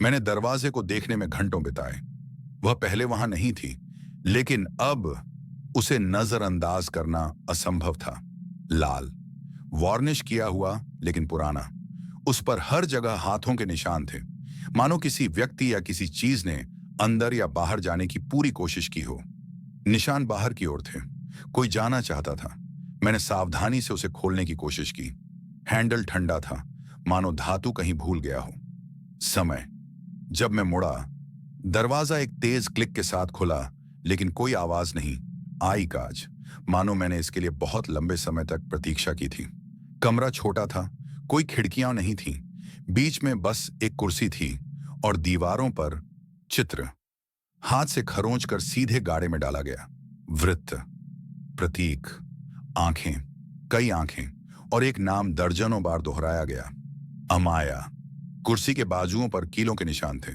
मैंने दरवाजे को देखने में घंटों बिताए। वह पहले वहां नहीं थी, लेकिन अब उसे नजरअंदाज करना असंभव था। लाल, वार्निश किया हुआ लेकिन पुराना। उस पर हर जगह हाथों के निशान थे, मानो किसी व्यक्ति या किसी चीज ने अंदर या बाहर जाने की पूरी कोशिश की हो। निशान बाहर की ओर थे। कोई जाना चाहता था। मैंने सावधानी से उसे खोलने की कोशिश की। हैंडल ठंडा था, मानो धातु कहीं भूल गया हो। समय। जब मैं मुड़ा, दरवाजा एक तेज क्लिक के साथ खुला, लेकिन कोई आवाज नहीं आई। काज, मानो मैंने इसके लिए बहुत लंबे समय तक प्रतीक्षा की थी। कमरा छोटा था, कोई खिड़कियां नहीं थी। बीच में बस एक कुर्सी थी और दीवारों पर चित्र, हाथ से खरोंच कर सीधे गाड़े में डाला गया। वृत्त, प्रतीक, आंखें, कई आंखें, और एक नाम दर्जनों बार दोहराया गया, अमाया। कुर्सी के बाजुओं पर कीलों के निशान थे,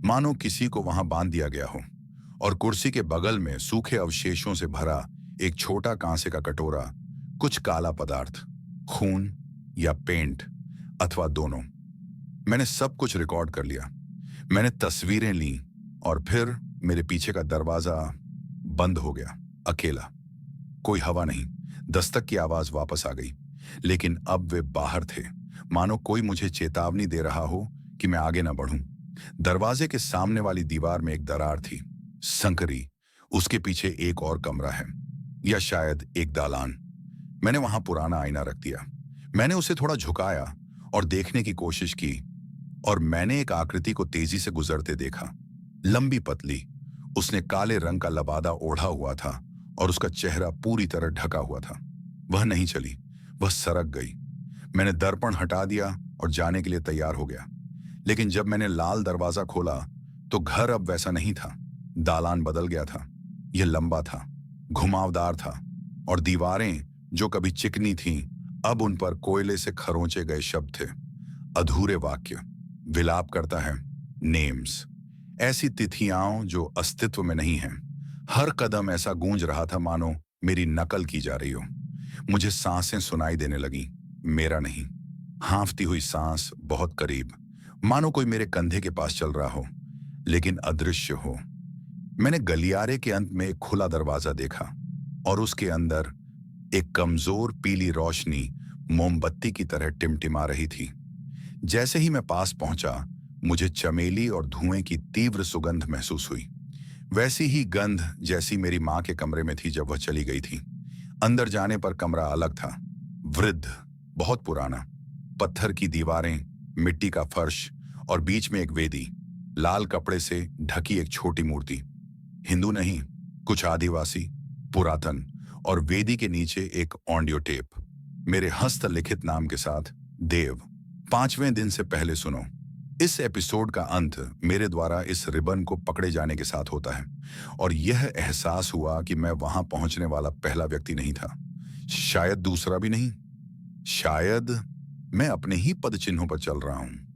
मानो किसी को वहां बांध दिया गया हो। और कुर्सी के बगल में सूखे अवशेषों से भरा एक छोटा कांसे का कटोरा, कुछ काला पदार्थ, खून या पेंट, अथवा दोनों। मैंने सब कुछ रिकॉर्ड कर लिया। मैंने तस्वीरें ली और फिर मेरे पीछे का दरवाजा बंद हो गया। अकेला, कोई हवा नहीं। दस्तक की आवाज वापस आ गई, लेकिन अब वे बाहर थे, मानो कोई मुझे चेतावनी दे रहा हो कि मैं आगे न बढ़ूं। दरवाजे के सामने वाली दीवार में एक दरार थी, संकरी। उसके पीछे एक और कमरा है, या शायद एक दालान। मैंने वहां पुराना आईना रख दिया। मैंने उसे थोड़ा झुकाया और देखने की कोशिश की, और मैंने एक आकृति को तेजी से गुजरते देखा। लंबी पतली, उसने काले रंग का लबादा ओढ़ा हुआ था और उसका चेहरा पूरी तरह ढका हुआ था। वह नहीं चली, वह सरक गई। मैंने दर्पण हटा दिया और जाने के लिए तैयार हो गया, लेकिन जब मैंने लाल दरवाजा खोला तो घर अब वैसा नहीं था। दालान बदल गया था। यह लंबा था, घुमावदार था, और दीवारें जो कभी चिकनी थीं, अब उन पर कोयले से खरोंचे गए शब्द थे, अधूरे वाक्य। विलाप करता है, नेम्स, ऐसी तिथियां जो अस्तित्व में नहीं हैं। हर कदम ऐसा गूंज रहा था मानो मेरी नकल की जा रही हो। मुझे सांसें सुनाई देने लगी, मेरा नहीं। हाँफती हुई सांस, बहुत करीब, मानो कोई मेरे कंधे के पास चल रहा हो, लेकिन अदृश्य हो। मैंने गलियारे के अंत में एक खुला दरवाजा देखा, और उसके अंदर एक कमजोर पीली रोशनी मोमबत्ती की तरह टिमटिमा रही थी। जैसे ही मैं पास पहुंचा, मुझे चमेली और धुएं की तीव्र सुगंध महसूस हुई। वैसी ही गंध जैसी मेरी मां के कमरे में थी जब वह चली गई थी। अंदर जाने पर कमरा अलग था, वृद्ध, बहुत पुराना। पत्थर की दीवारें, मिट्टी का फर्श, और बीच में एक वेदी, लाल कपड़े से ढकी एक छोटी मूर्ति। हिंदू नहीं, कुछ आदिवासी, पुरातन, और वेदी के नीचे एक ऑडियो टेप, मेरे हस्तलिखित नाम के साथ, देव, 5वें दिन से पहले सुनो। इस एपिसोड का अंत मेरे द्वारा इस रिबन को पकड़े जाने के साथ होता है, और यह एहसास हुआ कि मैं वहां पहुंचने वाला पहला व्यक्ति नहीं था, शायद दूसरा भी नहीं। शायद मैं अपने ही पदचिन्हों पर चल रहा हूं।